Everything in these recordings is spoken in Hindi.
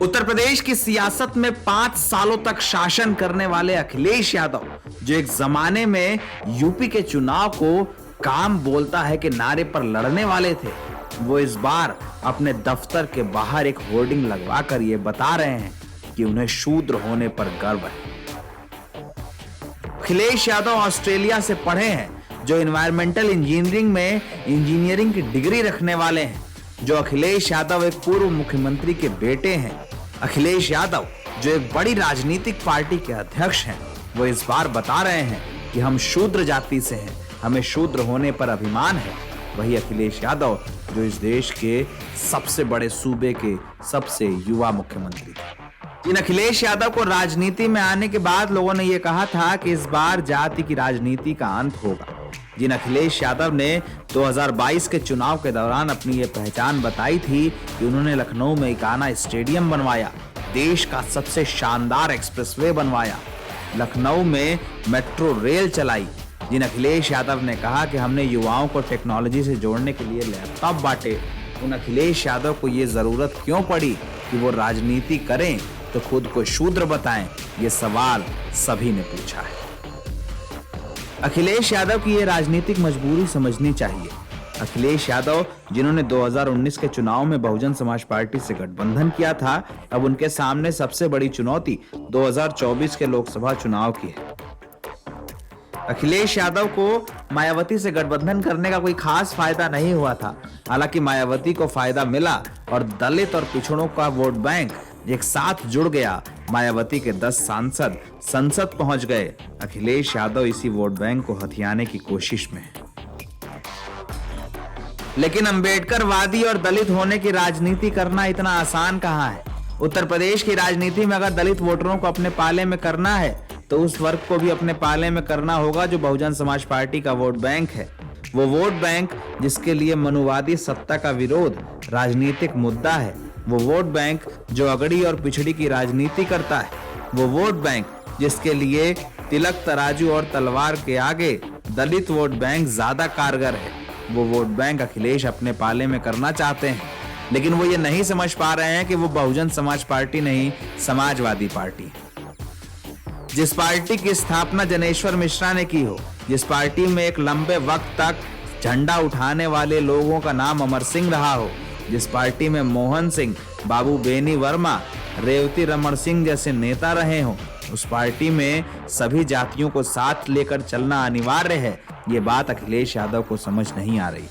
उत्तर प्रदेश की सियासत में 5 सालों तक शासन करने वाले अखिलेश यादव, जो एक जमाने में यूपी के चुनाव को काम बोलता है कि नारे पर लड़ने वाले थे, वो इस बार अपने दफ्तर के बाहर एक होर्डिंग लगवाकर ये बता रहे हैं कि उन्हें शूद्र होने पर गर्व है। अखिलेश यादव ऑस्ट्रेलिया से पढ़े हैं, जो एनवायरमेंटल इंजीनियरिंग में इंजीनियरिंग की डिग्री रखने वाले हैं। जो अखिलेश यादव एक पूर्व मुख्यमंत्री के बेटे हैं। अखिलेश यादव, जो एक बड़ी राजनीतिक पार्टी के अध्यक्ष हैं, वो इस बार बता रहे हैं कि हम शूद्र जाति से हैं, हमें शूद्र होने पर अभिमान है। वही अखिलेश यादव, जो इस देश के सबसे बड़े सूबे के सबसे युवा मुख्यमंत्री थे। इन अखिलेश यादव को राजनीति में आने के बाद लोगों ने यह कहा था कि इस बार जाति की राजनीति का अंत होगा। जिन अखिलेश यादव ने 2022 के चुनाव के दौरान अपनी ये पहचान बताई थी कि उन्होंने लखनऊ में इकाना स्टेडियम बनवाया, देश का सबसे शानदार एक्सप्रेसवे बनवाया, लखनऊ में मेट्रो रेल चलाई। जिन अखिलेश यादव ने कहा कि हमने युवाओं को टेक्नोलॉजी से जोड़ने के लिए लैपटॉप बांटे, उन अखिलेश यादव को ये जरूरत क्यों पड़ी कि वो राजनीति करें तो खुद को शूद्र बताएं? ये सवाल सभी ने पूछा है। अखिलेश यादव की ये राजनीतिक मजबूरी समझनी चाहिए। अखिलेश यादव, जिन्होंने 2019 के चुनाव में बहुजन समाज पार्टी से गठबंधन किया था, अब उनके सामने सबसे बड़ी चुनौती 2024 के लोकसभा चुनाव की है। अखिलेश यादव को मायावती से गठबंधन करने का कोई खास फायदा नहीं हुआ था। हालांकि मायावती को फायदा मिला और दलित और पिछड़ों का वोट बैंक एक साथ जुड़ गया। मायावती के 10 सांसद संसद पहुंच गए। अखिलेश यादव इसी वोट बैंक को हथियाने की कोशिश में है। लेकिन अंबेडकरवादी और दलित होने की राजनीति करना इतना आसान कहां है। उत्तर प्रदेश की राजनीति में अगर दलित वोटरों को अपने पाले में करना है तो उस वर्ग को भी अपने पाले में करना होगा जो बहुजन समाज पार्टी का वोट बैंक है। वो वोट बैंक जिसके लिए मनुवादी सत्ता का विरोध राजनीतिक मुद्दा है। वो वोट बैंक जो अगड़ी और पिछड़ी की राजनीति करता है। वो वोट बैंक जिसके लिए तिलक, तराजू और तलवार के आगे दलित वोट बैंक ज्यादा कारगर है। वो वोट बैंक अखिलेश अपने पाले में करना चाहते हैं, लेकिन वो ये नहीं समझ पा रहे हैं कि वो बहुजन समाज पार्टी नहीं, समाजवादी पार्टी है। जिस पार्टी की स्थापना जनेश्वर मिश्रा ने की हो, जिस पार्टी में एक लंबे वक्त तक झंडा उठाने वाले लोगों का नाम अमर सिंह रहा हो, जिस पार्टी में मोहन सिंह, बाबू बेनी वर्मा, रेवती रमन सिंह जैसे नेता रहे हों, उस पार्टी में सभी जातियों को साथ लेकर चलना अनिवार्य है। ये बात अखिलेश यादव को समझ नहीं आ रही।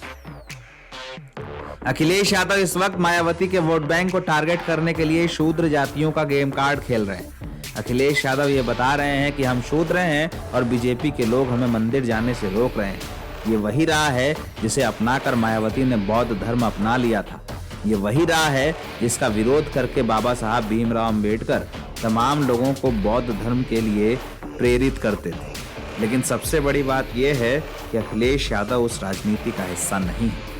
अखिलेश यादव इस वक्त मायावती के वोट बैंक को टारगेट करने के लिए शूद्र जातियों का गेम कार्ड खेल रहे हैं। अखिलेश यादव ये बता रहे हैं कि हम शूद्र हैं और बीजेपी के लोग हमें मंदिर जाने से रोक रहे हैं। ये वही राह है जिसे अपनाकर मायावती ने बौद्ध धर्म अपना लिया था। ये वही राह है जिसका विरोध करके बाबा साहब भीमराव अंबेडकर तमाम लोगों को बौद्ध धर्म के लिए प्रेरित करते थे। लेकिन सबसे बड़ी बात यह है कि अखिलेश यादव उस राजनीति का हिस्सा नहीं है।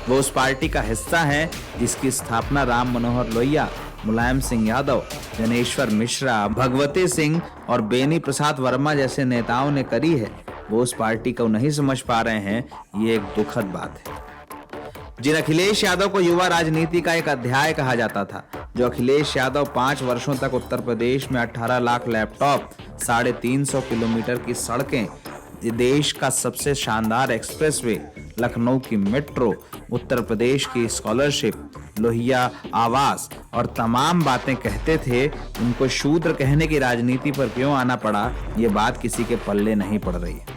वो उस पार्टी का हिस्सा है जिसकी स्थापना राम मनोहर लोहिया, मुलायम सिंह यादव, जनेश्वर मिश्रा, भगवती सिंह और बेनी प्रसाद वर्मा जैसे नेताओं ने करी है। वो उस पार्टी को नहीं समझ पा रहे हैं। ये एक दुखद बात है। जिन अखिलेश यादव को युवा राजनीति का एक अध्याय कहा जाता था, जो अखिलेश यादव 5 वर्षों तक उत्तर प्रदेश में 18 लाख लैपटॉप, 350 किलोमीटर की सड़कें, देश का सबसे शानदार एक्सप्रेसवे, लखनऊ की मेट्रो, उत्तर प्रदेश की स्कॉलरशिप, लोहिया आवास और तमाम बातें कहते थे, उनको शूद्र कहने की राजनीति पर क्यों आना पड़ा, ये बात किसी के पल्ले नहीं पड़ रही है।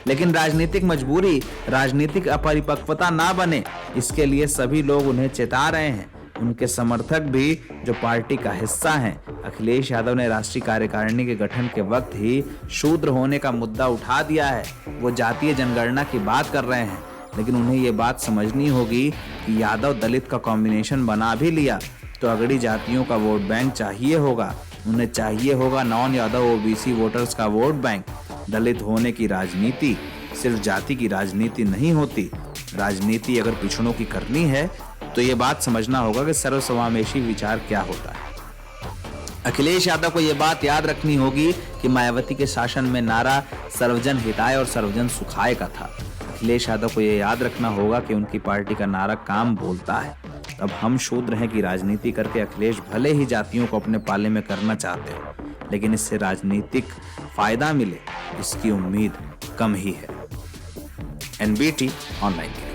लेकिन राजनीतिक मजबूरी, राजनीतिक अपरिपक्वता ना बने, इसके लिए सभी लोग उन्हें चेता रहे हैं। उनके समर्थक भी जो पार्टी का हिस्सा हैं। अखिलेश यादव ने राष्ट्रीय कार्यकारिणी के गठन के वक्त ही शूद्र होने का मुद्दा उठा दिया है। वो जातीय जनगणना की बात कर रहे हैं, लेकिन उन्हें ये बात समझनी होगी कि यादव दलित का कॉम्बिनेशन बना भी लिया तो अगड़ी जातियों का वोट बैंक चाहिए होगा। उन्हें चाहिए होगा नॉन यादव ओबीसी वोटर्स का वोट बैंक। दलित होने की राजनीति सिर्फ जाति की राजनीति नहीं होती। राजनीति अगर पिछड़ों की करनी है तो ये बात समझना होगा कि सर्वसमावेशी विचार क्या होता है। अखिलेश यादव को ये बात याद रखनी होगी कि मायावती के शासन में नारा सर्वजन हिताय और सर्वजन सुखाय का था। अखिलेश यादव को ये याद रखना होगा कि उनकी पार्टी का नारा काम बोलता है। अब हम शूद्र हैं कि राजनीति करके अखिलेश भले ही जातियों को अपने पाले में करना चाहते हो, लेकिन इससे राजनीतिक फायदा मिले इसकी उम्मीद कम ही है। NBT online.